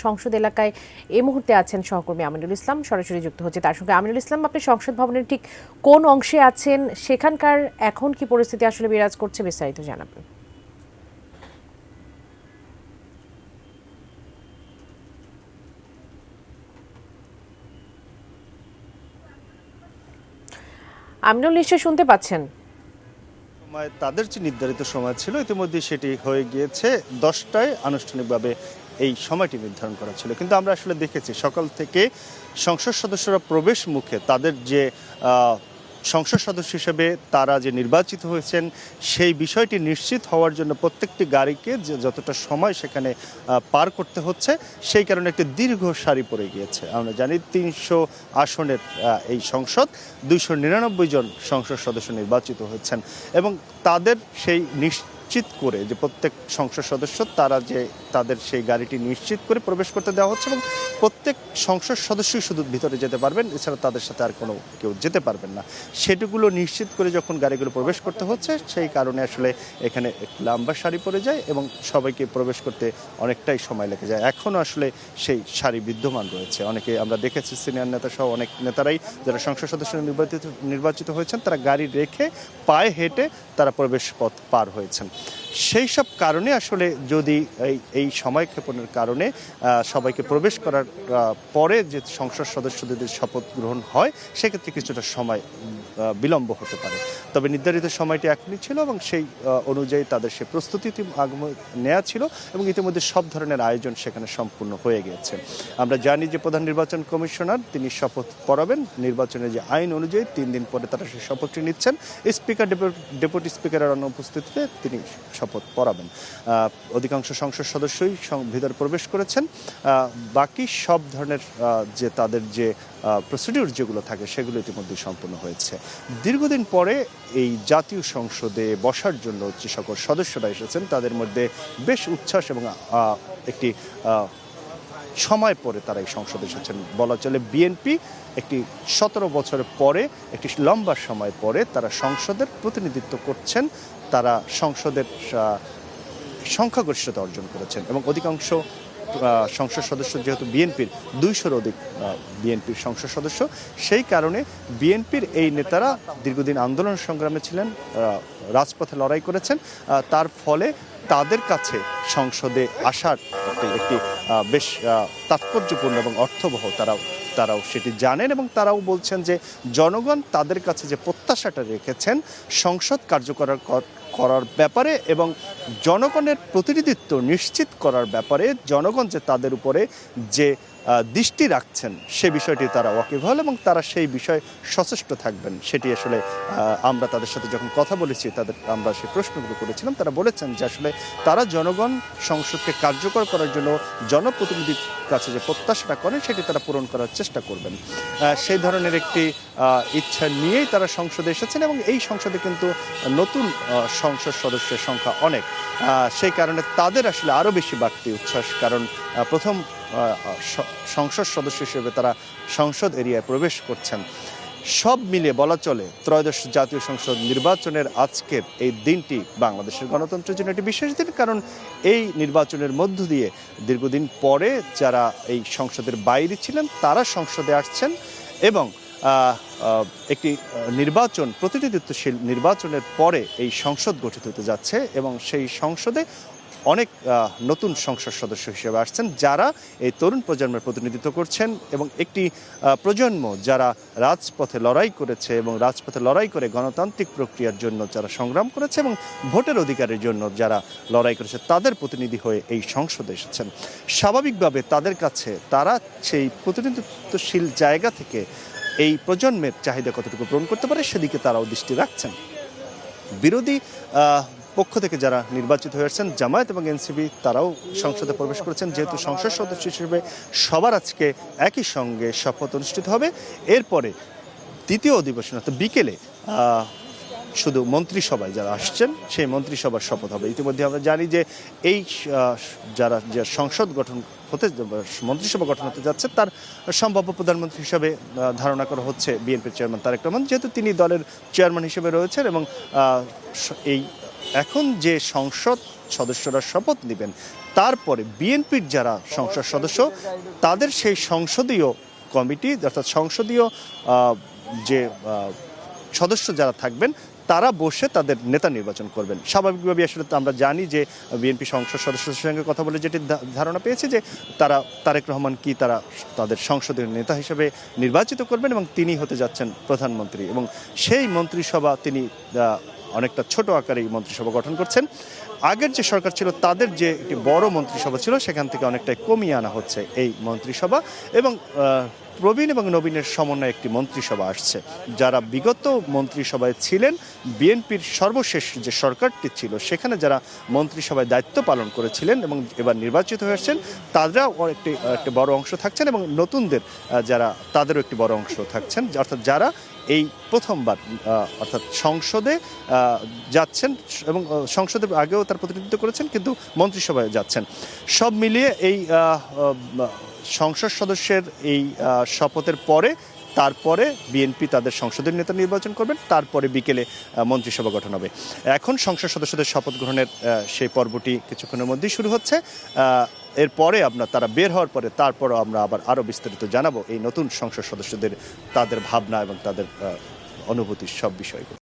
সংসদ এলাকায় এই মুহূর্তে আছেন সহকর্মী আমিনুল ইসলাম, সরাসরি যুক্ত হচ্ছে তার সঙ্গে। আমিনুল ইসলাম, আপনি সংসদ ভবনের ঠিক কোন অংশে আছেন, সেখানকার এখন কি পরিস্থিতি আসলে বিরাজ করছে, বিস্তারিত জানাবেন। আমিনুল, নিশ্চয় শুনতে পাচ্ছেন? তাদের যে নির্ধারিত সময় ছিল ইতিমধ্যে সেটি হয়ে গিয়েছে। 10টায় আনুষ্ঠানিকভাবে এই সময়টি নির্ধারণ করা ছিল, কিন্তু আমরা আসলে দেখেছি সকাল থেকে সংসদ সদস্যরা প্রবেশ মুখে তাদের যে সংসদ সদস্য হিসেবে তারা যে নির্বাচিত হয়েছেন সেই বিষয়টি নিশ্চিত হওয়ার জন্য প্রত্যেকটি গাড়িকে যে যতটা সময় সেখানে পার করতে হচ্ছে, সেই কারণে একটি দীর্ঘ সারি পড়ে গিয়েছে। আমরা জানি 300 আসনের এই সংসদ 299 জন সংসদ সদস্য নির্বাচিত হয়েছেন এবং তাদের সেই নিশ্চিত করে যে প্রত্যেক সংসদ সদস্য তারা যে তাদের সেই গাড়িটি নিশ্চিত করে প্রবেশ করতে দেওয়া হচ্ছে এবং প্রত্যেক সংসদ সদস্যই শুধু ভিতরে যেতে পারবেন, এছাড়া তাদের সাথে আর কোনো কেউ যেতে পারবেন না। সেটুকুলো নিশ্চিত করে যখন গাড়িগুলো প্রবেশ করতে হচ্ছে সেই কারণে আসলে এখানে লম্বা সারি পড়ে যায় এবং সবাইকে প্রবেশ করতে অনেকটাই সময় লেগে যায়। এখনও আসলে সেই সারি বিদ্যমান রয়েছে। অনেকে আমরা দেখেছি সিনিয়র নেতা সহ অনেক নেতারাই যারা সংসদ সদস্য নির্বাচিত হয়েছেন তারা গাড়ি রেখে পায়ে হেঁটে তারা প্রবেশ পথ পার হয়েছেন। সেই সব কারণে আসলে যদি এই সময় ক্ষেপণের কারণে সবাইকে প্রবেশ করার পরে যে সংসদ সদস্যদের শপথ গ্রহণ হয় সেক্ষেত্রে কিছুটা সময় বিলম্ব হতে পারে। তবে নির্ধারিত সময়টি এখনই ছিল এবং সেই অনুযায়ী তাদের সে প্রস্তুতি নেওয়া ছিল এবং ইতিমধ্যে সব ধরনের আয়োজন সেখানে সম্পূর্ণ হয়ে গিয়েছে। আমরা জানি যে প্রধান নির্বাচন কমিশনার তিনি শপথ পড়াবেন নির্বাচনের যে আইন অনুযায়ী 3 দিন পরে তারা সেই শপথটি নিচ্ছেন। স্পিকার ডেপুটি স্পিকারের অনুপস্থিতিতে তিনি শপথ পড়াবেন। অধিকাংশ সংসদ সদস্যই ভিতরে প্রবেশ করেছেন। বাকি সব ধরনের যে তাদের যে প্রসিডিউর যেগুলো থাকে সেগুলো ইতিমধ্যে সম্পূর্ণ হয়েছে। দীর্ঘদিন পরে এই জাতীয় সংসদে বসার জন্য যে সকল সদস্যরা এসেছেন তাদের মধ্যে বেশ উচ্ছ্বাস এবং একটি সময় পরে তারা এই সংসদে এসেছেন বলা চলে। বিএনপি একটি 17 বছরের পরে একটি লম্বা সময় পরে তারা সংসদের প্রতিনিধিত্ব করছেন। তারা সংসদের সংখ্যাগরিষ্ঠতা অর্জন করেছেন এবং অধিকাংশ সংসদ সদস্য যেহেতু বিএনপির 200-র অধিক বিএনপির সংসদ সদস্য, সেই কারণে বিএনপির এই নেতারা দীর্ঘদিন আন্দোলন সংগ্রামে ছিলেন, রাজপথে লড়াই করেছেন। তার ফলে তাদের কাছে সংসদে আসার একটি বেশ তাৎপর্যপূর্ণ এবং অর্থবহ তারাও সেটি জানেন এবং তারাও বলছেন যে জনগণ তাদের কাছে যে প্রত্যাশাটা রেখেছেন সংসদ কার্যকর করার ব্যাপারে এবং জনগণের প্রতিনিধিত্ব নিশ্চিত করার ব্যাপারে জনগণ যে তাদের উপরে যে দৃষ্টি রাখছেন সে বিষয়টি তারা ওয়াকিবহাল এবং তারা সেই বিষয়ে সচেষ্ট থাকবেন। সেটি আসলে আমরা তাদের সাথে যখন কথা বলেছি আমরা সেই প্রশ্নগুলো করেছিলাম, তারা বলেছেন যে আসলে তারা জনগণ সংসদকে কার্যকর করার জন্য জনপ্রতিনিধির কাছে যে প্রত্যাশাটা করেন সেটি তারা পূরণ করার চেষ্টা করবেন। সেই ধরনের একটি ইচ্ছা নিয়েই তারা সংসদে এসেছেন এবং এই সংসদে কিন্তু নতুন সংসদ সদস্যের সংখ্যা অনেক, সেই কারণে তাদের আসলে আরও বেশি বাড়তি উচ্ছ্বাস। কারণ প্রথম সংসদ সদস্য হিসেবে তারা সংসদ এরিয়ায় প্রবেশ করছেন। সব মিলে বলা চলে ত্রয়োদশ জাতীয় সংসদ নির্বাচনের আজকের এই দিনটি বাংলাদেশের গণতন্ত্রের জন্য একটি বিশেষ দিন, কারণ এই নির্বাচনের মধ্য দিয়ে দীর্ঘদিন পরে যারা এই সংসদের বাইরে ছিলেন তারা সংসদে আসছেন এবং একটি নির্বাচন প্রতিনিধিত্বশীল নির্বাচনের পরে এই সংসদ গঠিত হতে যাচ্ছে এবং সেই সংসদে অনেক নতুন সংসদ সদস্য হিসেবে আসছেন যারা এই তরুণ প্রজন্মের প্রতিনিধিত্ব করছেন এবং একটি প্রজন্ম যারা রাজপথে লড়াই করেছে এবং রাজপথে লড়াই করে গণতান্ত্রিক প্রক্রিয়ার জন্য যারা সংগ্রাম করেছে এবং ভোটের অধিকারের জন্য যারা লড়াই করেছে তাদের প্রতিনিধি হয়ে এই সংসদে এসেছেন। স্বাভাবিকভাবে তাদের কাছে তারা সেই প্রতিনিধিত্বশীল জায়গা থেকে এই প্রজন্মের চাহিদা কতটুকু পূরণ করতে পারে সেদিকে তারাও দৃষ্টি রাখছেন। বিরোধী পক্ষ থেকে যারা নির্বাচিত হয়েছেন জামায়াত এবং এনসিপি তারাও সংসদে প্রবেশ করেছেন। যেহেতু সংসদ সদস্য হিসেবে সবার আজকে একই সঙ্গে শপথ অনুষ্ঠিত হবে, এরপরে দ্বিতীয় অধিবেশন অর্থাৎ বিকেলে শুধু মন্ত্রিসভায় যারা আসছেন সেই মন্ত্রিসভার শপথ হবে। ইতিমধ্যে আমরা জানি যে এই যারা যে সংসদ গঠন হতে মন্ত্রিসভা গঠন হতে যাচ্ছে তার সম্ভাব্য প্রধানমন্ত্রী হিসেবে ধারণা করা হচ্ছে বিএনপির চেয়ারম্যান তারেক রহমান, যেহেতু তিনি দলের চেয়ারম্যান হিসেবে রয়েছেন এবং এই এখন যে সংসদ সদস্যরা শপথ নেবেন, তারপরে বিএনপির যারা সংসদ সদস্য তাদের সেই সংসদীয় কমিটি অর্থাৎ সংসদীয় যে সদস্য যারা থাকবেন তারা বসে তাদের নেতা নির্বাচন করবেন। স্বাভাবিকভাবে আসলে তো আমরা জানি যে বিএনপি সংসদ সদস্যদের সঙ্গে কথা বলে যেটি ধারণা পেয়েছে যে তারা তারেক রহমান কি তারা তাদের সংসদীয় নেতা হিসেবে নির্বাচিত করবেন এবং তিনি হতে যাচ্ছেন প্রধানমন্ত্রী, এবং সেই মন্ত্রিসভা তিনি অনেকটা ছোট আকারে এই মন্ত্রিসভা গঠন করছেন। আগের যে সরকার ছিল তাদের যে একটি বড় মন্ত্রিসভা ছিল সেখান থেকে অনেকটাই কমিয়ে আনা হচ্ছে এই মন্ত্রিসভা, এবং প্রবীণ এবং নবীনের সমন্বয়ে একটি মন্ত্রিসভা আসছে। যারা বিগত মন্ত্রিসভায় ছিলেন, বিএনপির সর্বশেষ যে সরকারটি ছিল সেখানে যারা মন্ত্রিসভায় দায়িত্ব পালন করেছিলেন এবং এবার নির্বাচিত হয়েছেন তারাও একটি বড় অংশ থাকছেন, এবং নতুনদের যারা তাদেরও একটি বড় অংশ থাকছেন, অর্থাৎ যারা এই প্রথমবার অর্থাৎ সংসদে যাচ্ছেন এবং সংসদে আগেও তার প্রতিনিধিত্ব করেছেন কিন্তু মন্ত্রিসভায় যাচ্ছেন। সব মিলিয়ে এই সংসদ সদস্যের এই শপথের পরে তারপরে বিএনপি তাদের সংসদের নেতা নির্বাচন করবেন, তারপরে বিকেলে মন্ত্রিসভা গঠন হবে। এখন সংসদ সদস্যদের শপথ গ্রহণের সেই পর্বটি কিছুক্ষণের মধ্যেই শুরু হচ্ছে। এরপরে তারা বের হওয়ার পরে তারপরও আমরা আরও বিস্তারিত জানাবো এই নতুন সংসদ সদস্যদের তাদের ভাবনা এবং তাদের অনুভূতির সব বিষয়গুলো।